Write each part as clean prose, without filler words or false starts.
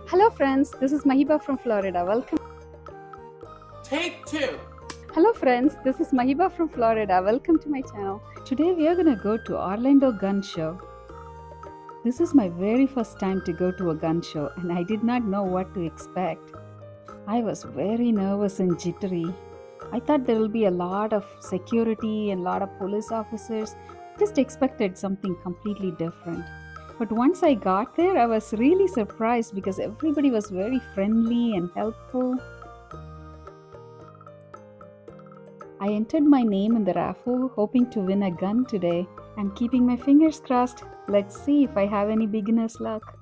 Hello friends, this is Mahiba from Florida. Welcome. Take two. Hello friends, this is Mahiba from Florida. Welcome to my channel. Today we are going to go to Orlando Gun Show. This is my very first time to go to a gun show and I did not know what to expect. I was very nervous and jittery. I thought there will be a lot of security and a lot of police officers. Just expected something completely different. But once I got there, I was really surprised because everybody was very friendly and helpful. I entered my name in the raffle, hoping to win a gun today. I'm keeping my fingers crossed. Let's see if I have any beginner's luck.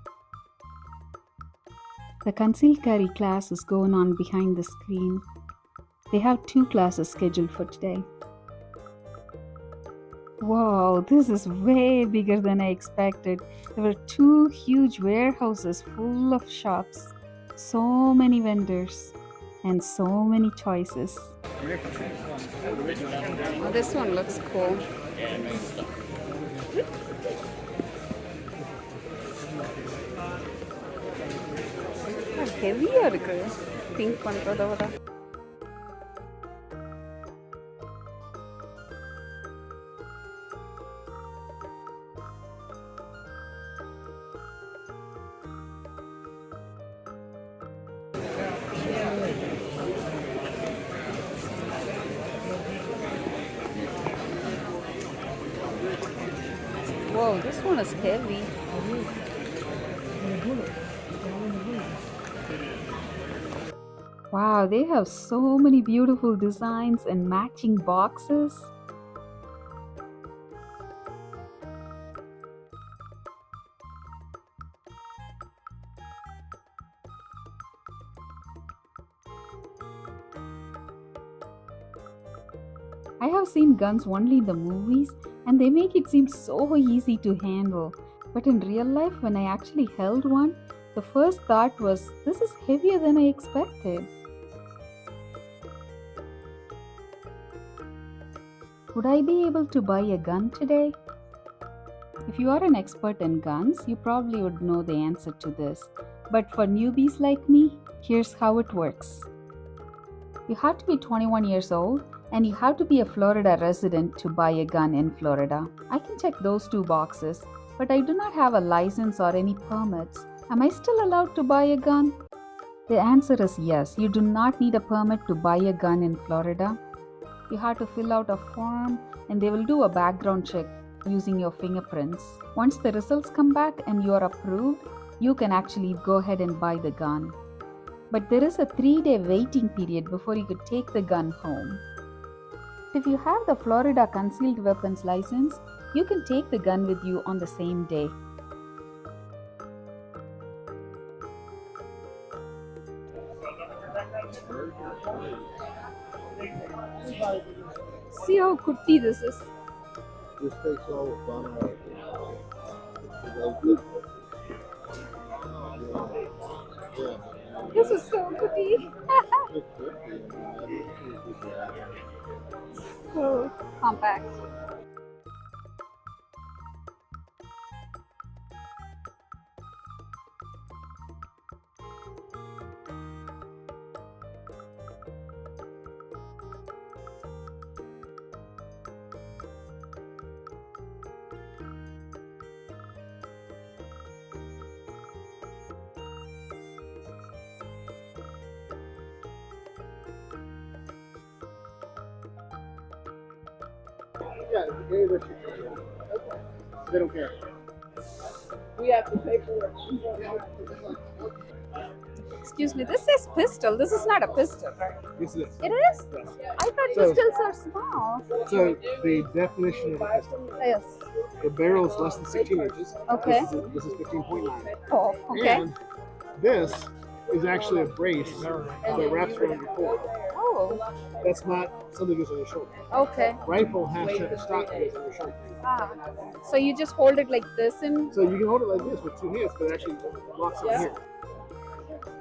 The concealed carry class is going on behind the screen. They have 2 classes scheduled for today. Wow, this is way bigger than I expected. There were 2 huge warehouses full of shops, so many vendors, and so many choices. Oh, this one looks cool. Heaviயா இருக்கு think பண்றதை விட. Whoa, this one is heavy. Wow, they have so many beautiful designs and matching boxes. I have seen guns only in the movies and they make it seem so easy to handle. But in real life, when I actually held one, the first thought was, this is heavier than I expected. Would I be able to buy a gun today? If you are an expert in guns, you probably would know the answer to this. But for newbies like me, here's how it works. You have to be 21 years old and you have to be a Florida resident to buy a gun in Florida. I can check those 2 boxes, but I do not have a license or any permits. Am I still allowed to buy a gun? The answer is yes. You do not need a permit to buy a gun in Florida. You have to fill out a form and they will do a background check using your fingerprints. Once the results come back and you are approved, you can actually go ahead and buy the gun. But there is a 3-day waiting period before you could take the gun home. If you have the Florida Concealed Weapons License, you can take the gun with you on the same day. See how kutti this is. This takes all the fun out of it. Yeah. This is so kutti. So compact. Yeah, they don't care. We have to pay for it. Excuse me, this says pistol. This is not a pistol, right? This is It is? I thought So- pistols are small. so the definition of a pistol. Yes. The barrel is less than 16 inches. Okay. This is 15.9. Oh, okay. And this is actually a brace that wraps around your foot. Oh, That's not something that goes on your shoulder. okay. Rifle has to have a stock that goes on your shoulder. Ah, so you just hold it like this and So you can hold it like this with 2 hands, but it actually locks in here.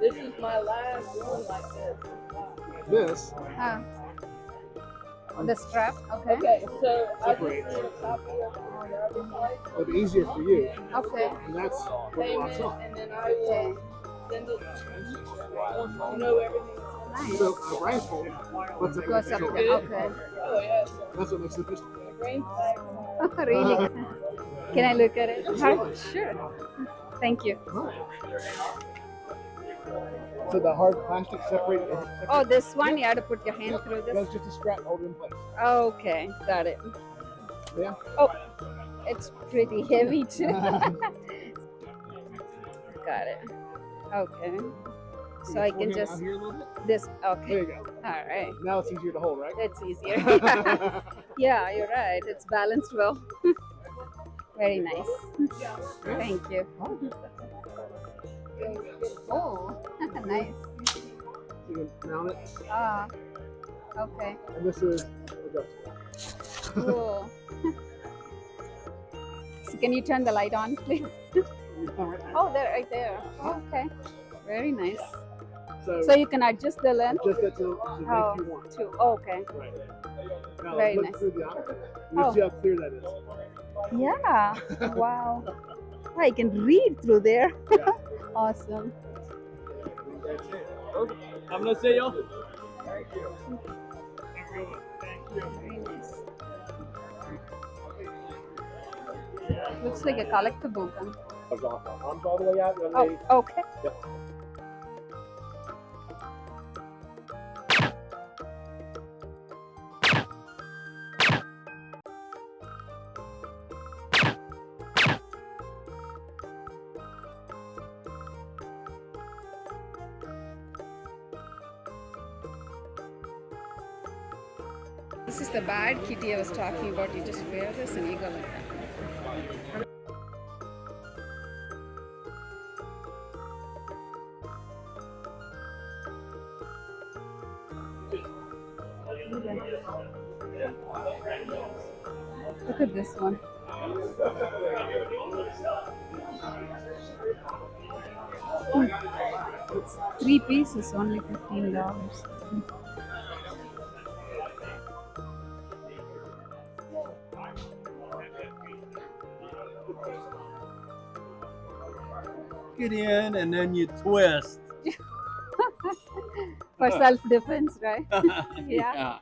This is my last one like this. This ah, the strap. Okay. Okay, so I just Separates. put a copy of it on the other side. It'll be easier for you, Okay. and that's where it locks Payment, on. and then I will Send it. You know everything. Nice. So rifle, what's that? Goes up Sure. there. Okay. Oh yeah. That's what makes the pistol. Green flag. Really? Can I look at it? Sure. Thank you. So the hard plastic separate. Oh, this one, you have to put your hand through this. That's just a strap hold in place. Okay, got it. Yeah. Oh, it's pretty heavy too. Got it. Okay. So I can just Here a little bit. this. There Okay. you go. All right. Now it's easier to hold, right? That's easier. Yeah, you're right. It's balanced well. Very nice. Thank you. Oh, nice. You can mount it, Ah, okay. and this is adjustable. Cool. So can you turn the light on, please? Oh, there, right there. Okay. Very nice. So you can adjust the length. Just that to the Oh, length you want. to okay. Right. Now Very look nice. through the optic. You Oh. see how clear that is. Yeah. Wow. I can read through there. Awesome. I'm gonna say y'all. Very nice. Looks like a collectible gun. Arms all the way out. Oh, okay. Yep. This is the bad kitty I was talking about. You just wear this and you go like that. Look at this one. It's 3 pieces, only $15. Get in and then you twist. For self-defense, right? Yeah.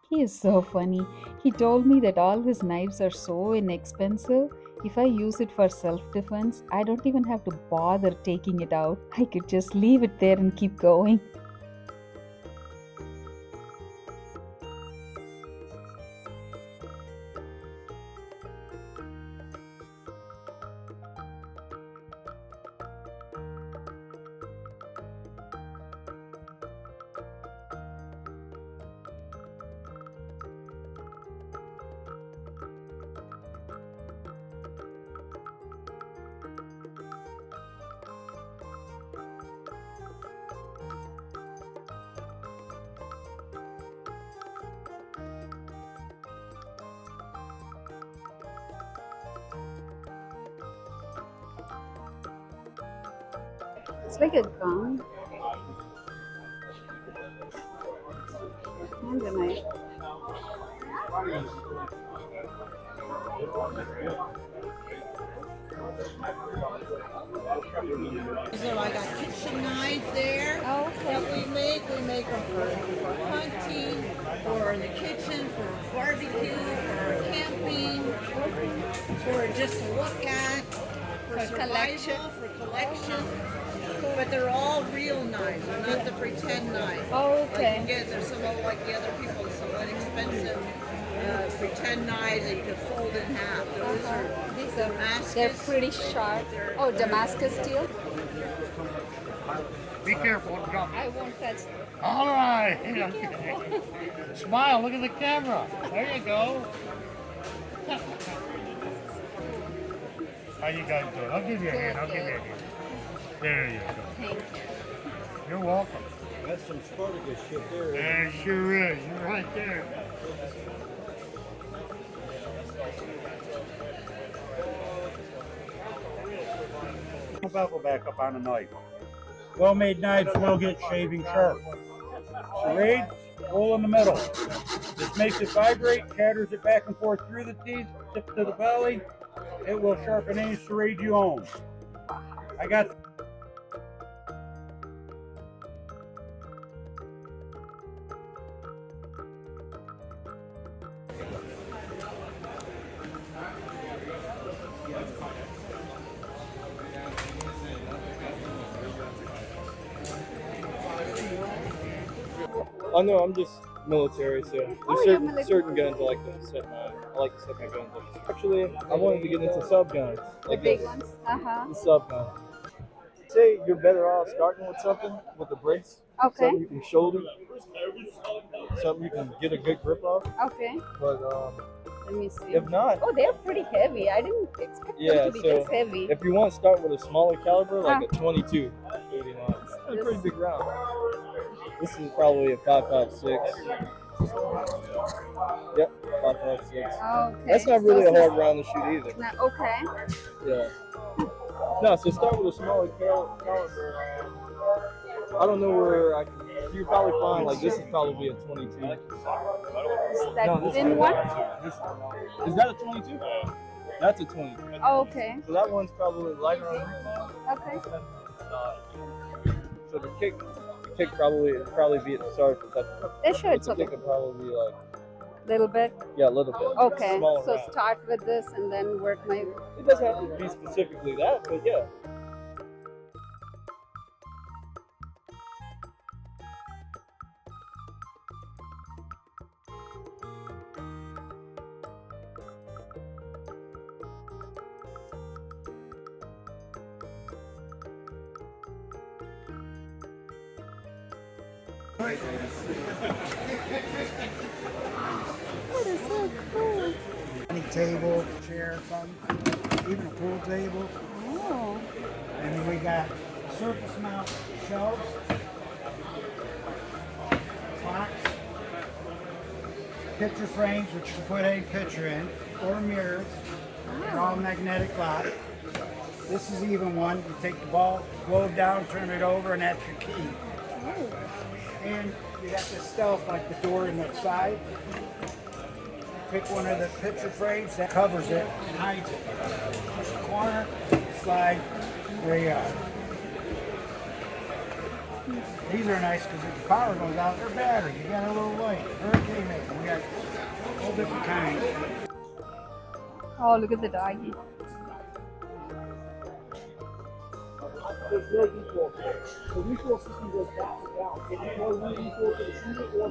He is so funny. He told me that all his knives are so inexpensive. If I use it for self-defense, I don't even have to bother taking it out. I could just leave it there and keep going. It's like a gun. And a knife. So I got kitchen knives there that we make. We make them for hunting, for in the kitchen, for barbecue, for camping, for just to look at, for survival, for collection. But they're all real knives. They're not the pretend knives. Oh, Like you get, there's some of like the other people, some inexpensive pretend knives that you can fold in half. Those are These are Damascus. they're pretty sharp. Oh, Damascus steel? Be careful, don't drop it. I won't touch them. All right. Okay. Smile, look at the camera. There you go. How you guys doing? I'll give you a hand. I'll give you a hand. There you go. Thank you. You're welcome. That's some Spartacus shit there. There sure is. You're right there. Bevel back up on a knife. Well-made knives will get shaving sharp. Serrade, roll in the middle. This makes it vibrate, shatters it back and forth through the teeth, tip to the belly. It will sharpen any serrade you own. I got Oh no, I'm just military, so there's you're military. certain guns I like to set my guns up. Actually, I wanted to get into sub guns. The big ones? The sub gun. Say you're better off starting with something with a brace. Okay. Something you can shoulder. Something you can get a good grip of. Okay. But Let me see. if not, Oh, they're pretty heavy. I didn't expect Yeah, them to be so this heavy. if you want to start with a smaller caliber, like a 22, 89, it's a pretty big round. This is probably a 5.56. Yep, 5.56. Okay. That's not really a hard round to shoot either. Okay. Yeah. No, so start with a smaller caliber. I don't know where I can. You probably find like this is probably a 22. Is that thin one? Is that a 22? That's a 22. Oh, okay. So that one's probably lighter on recoil. Okay. So the kick probably be at the start. They should. The kick would probably be like Little bit. a little bit. Okay. Smaller So round. start with this and then work my. It doesn't have to be specifically that, but yeah. That is so cool. Any table, chair, something, even a pool table. Oh. And then we got surface mount shelves, clocks, picture frames which you can put any picture in, or mirrors. They're all magnetic lock. This is even one. You take the ball, globe down, turn it over, and that's your key. And you got this stealth like the door in the side. Pick one of the picture frames that covers it and hides it. Push the corner, slide, there you are. These are nice because if the power goes out, they're battery. You got a little light, hurricane maker. We got all different kinds. Oh, look at the doggy. There's no equal. The equal system goes back and down. If you go really equal to the shooter or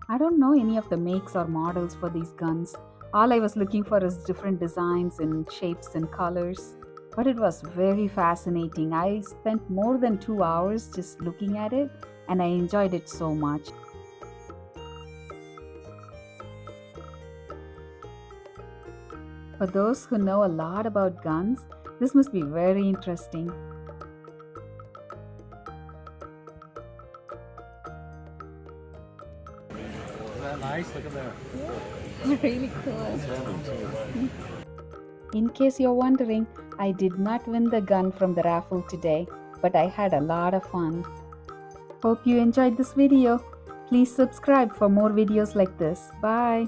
I don't know any of the makes or models for these guns. All I was looking for is different designs and shapes and colors. But it was very fascinating. I spent more than 2 hours just looking at it and I enjoyed it so much. For those who know a lot about guns, this must be very interesting. Isn't that nice? Look at there. Really cool. In case you're wondering, I did not win the gun from the raffle today, but I had a lot of fun. Hope you enjoyed this video. Please subscribe for more videos like this. Bye.